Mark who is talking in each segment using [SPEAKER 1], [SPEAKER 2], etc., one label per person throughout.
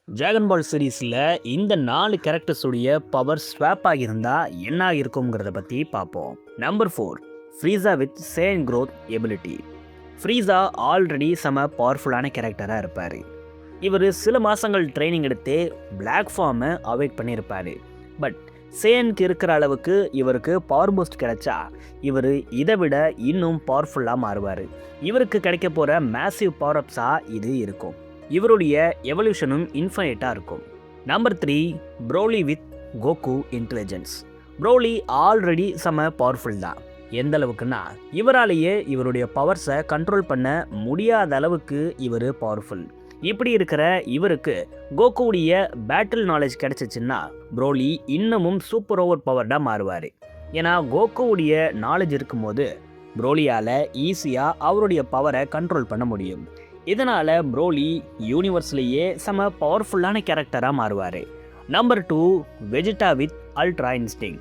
[SPEAKER 1] Dragon பால் சீரீஸில் இந்த 4 கேரக்டர்ஸுடைய power swap ஆகியிருந்தா என்ன ஆகிருக்குங்கிறத பற்றி பார்ப்போம். Number 4, Frieza with Saiyan growth ability. Frieza already செம பவர்ஃபுல்லான கேரக்டராக இருப்பார். இவர் சில மாதங்கள் ட்ரைனிங் எடுத்து பிளாக் ஃபார்மை அவாய்ட் பண்ணியிருப்பார். பட் சேனுக்கு இருக்கிற அளவுக்கு இவருக்கு பவர் பூஸ்ட் கிடைச்சா இவர் இதை விட இன்னும் பவர்ஃபுல்லாக மாறுவார். இவருக்கு கிடைக்க போகிற மேசிவ் பவர் அப்ஸாக இது இருக்கும். இவருடைய எவல்யூஷனும் இன்ஃபைனைட்டாக இருக்கும். Number 3, Broly with Goku intelligence. Broly already செம பவர்ஃபுல் தான். எந்த அளவுக்குன்னா இவராலேயே இவருடைய பவர்ஸை கண்ட்ரோல் பண்ண முடியாத அளவுக்கு இவர் பவர்ஃபுல். இப்படி இருக்கிற இவருக்கு கோகுவுடைய பேட்டில் நாலேஜ் கிடைச்சிச்சுன்னா ப்ரோலி இன்னமும் சூப்பர் ஓவர் பவர்டாக மாறுவார். ஏன்னா கோகுவுடைய நாலேஜ் இருக்கும்போது ப்ரோலியால் ஈஸியாக அவருடைய பவரை கண்ட்ரோல் பண்ண முடியும். இதனால் ப்ரோலி யூனிவர்ஸ்லேயே செம பவர்ஃபுல்லான கேரக்டராக மாறுவார். Number 2, Vegeta with ultra instinct.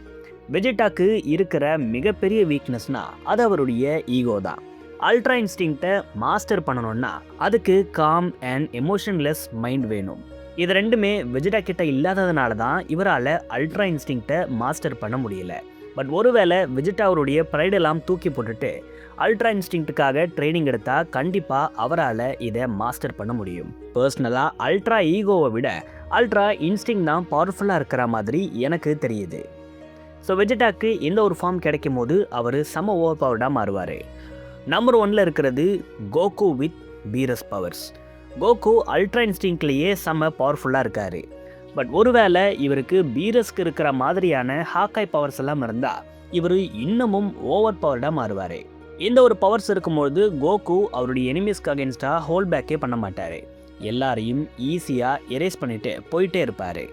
[SPEAKER 1] வெஜிடாக்கு இருக்கிற மிகப்பெரிய வீக்னஸ்னால் அது அவருடைய ஈகோ தான். அல்ட்ரா இன்ஸ்டிங்க்டை மாஸ்டர் பண்ணணும்னா அதுக்கு காம் அண்ட் எமோஷன்லெஸ் மைண்ட் வேணும். இது ரெண்டுமே வெஜிடா கிட்ட இல்லாததுனால தான் இவரால் அல்ட்ரா இன்ஸ்டிங்க்டை மாஸ்டர் பண்ண முடியல. பட் ஒருவேளை வெஜிடா அவருடைய ப்ரைடெல்லாம் தூக்கி போட்டுட்டு அல்ட்ரா இன்ஸ்டிங்க்டுக்காக ட்ரைனிங் எடுத்தால் கண்டிப்பாக அவரால் இதை மாஸ்டர் பண்ண முடியும். பர்சனலாக அல்ட்ரா ஈகோவை விட அல்ட்ரா இன்ஸ்டிங் தான் பவர்ஃபுல்லாக இருக்கிற மாதிரி எனக்கு தெரியுது. ஸோ வெஜிடாக்கு இந்த ஒரு ஃபார்ம் கிடைக்கும் போது அவர் செம ஓவர் பவர்டாக மாறுவார். நம்பர் 1ல் இருக்கிறது Goku with Beerus powers. Goku ultra இன்ஸ்டிங்க்லேயே செம பவர்ஃபுல்லாக இருக்கார். பட் ஒருவேளை இவருக்கு பீரஸ்க்கு இருக்கிற மாதிரியான ஹாக்காய் பவர்ஸ் எல்லாம் இருந்தால் இவர் இன்னமும் ஓவர் பவர்டாக மாறுவார். இந்த ஒரு பவர்ஸ் இருக்கும்போது கோகு அவருடைய எனிமீஸ்க்கு அகேன்ஸ்டாக ஹோல்ட் பேக்கே பண்ண மாட்டார். எல்லாரையும் ஈஸியாக எரேஸ் பண்ணிட்டு போயிட்டே இருப்பார்.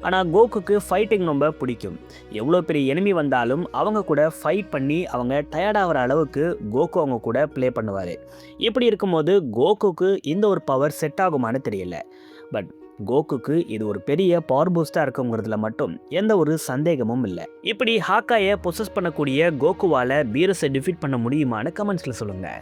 [SPEAKER 1] ஆனால் கோகுக்கு ஃபைட்டிங் ரொம்ப பிடிக்கும். எவ்வளோ பெரிய எனிமி வந்தாலும் அவங்க கூட ஃபைட் பண்ணி அவங்க டயர்டாகிற அளவுக்கு கோகு அவங்க கூட ப்ளே பண்ணுவார். இப்படி இருக்கும்போது கோகுக்கு இந்த ஒரு பவர் செட் ஆகுமான்னு தெரியல. பட் கோகுக்கு இது ஒரு பெரிய பவர் பூஸ்டாக இருக்குங்கிறதுல மட்டும் எந்த ஒரு சந்தேகமும் இல்லை. இப்படி ஹாக்காயை பொசஸ் பண்ணக்கூடிய கோகுவால் பீரஸை டிஃபீட் பண்ண முடியுமான்னு கமெண்ட்ஸில் சொல்லுங்கள்.